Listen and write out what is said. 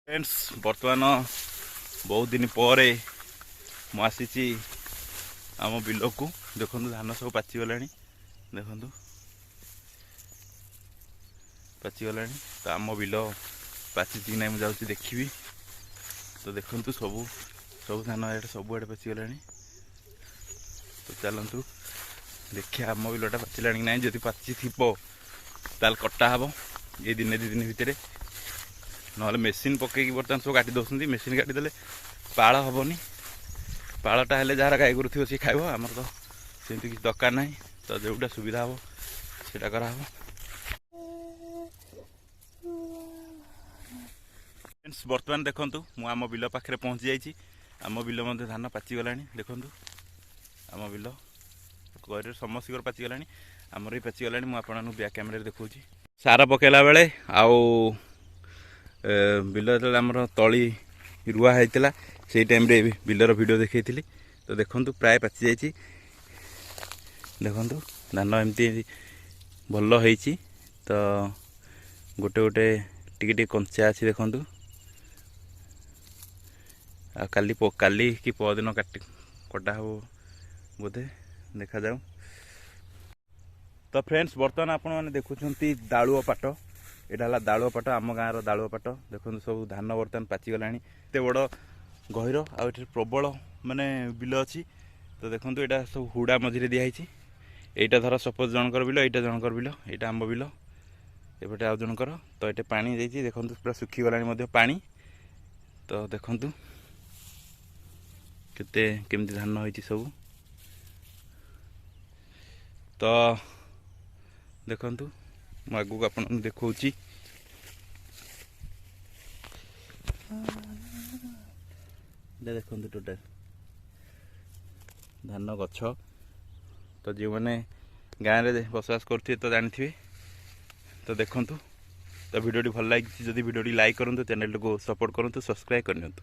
Friends बर्तमान बहुत दिन पर मुझे आम बिल को देखो धान सब पाचिगला देखु पाचिगला तो आम बिल पाची कि ना मुझे देखी तो देखु सब सब धान एडे सब आड़े पाचिगला तो चलतु देखिए आम बिलटा पाचिला कि ना जदि पाची थी ताल कटा हम ये दिने दी दिन भितर ना मेसीन पकईकी बर्तमान सब काटी दौरान मेसीन काटिदेले पाल हेनी पालटा हेल्ले जार गाई गोरु थी सी खाइब आमर तो सेमती किसी दरकार ना तो जोटा सुविधा हम से कराव। बर्तमान देखूँ मु आम बिल पाखे पहुँची जाइए आम बिल मध्य धान पाचिगला देखूँ आम बिल घर समस्त पाचिगला आमर भी पाचिगला मुझे बैक कैमेरा देखा सार पकेला बेले आउ बिल जो आमर तली रुआ होता से टाइम रे बिलर वीडियो देखी तो देखूँ प्राय पाचि जाइए देखूँ धान एमती भल हो तो गोटे गोटे टी कंचा अच्छी देखूँ काली काली कि परदिन कटा हो बोधे देखा जाऊ। तो फ्रेंड्स बर्तमान आपण मैंने देखुं दालुआ पाट यहाँ दालुआ पाट आम गाँव दालुआ पाट देखो सब धान बर्तमान पाचिगला एत बड़ गहिर आउ प्रबल माने बिल अच्छी तो देखो यहाँ सब हुड़ा मझे दिखाई यहाँ धर सपोज जनकर बिल यहाँ जनकर बिल यहाँ आम बिल एपटे आउ जनकर तो ये पानी जाइए देखो पूरा सुखीगला पानी तो देखु केमती धान होती सब तो देखु आगू आप देखा देखु टोटाल धान गछ तो जो मैंने गाँव में बसवास करते तो जानते तो देखु तो वीडियो भल लगी जदि वीडियो लाइक करूँ चैनल को सपोर्ट करूँ सब्सक्राइब करनी।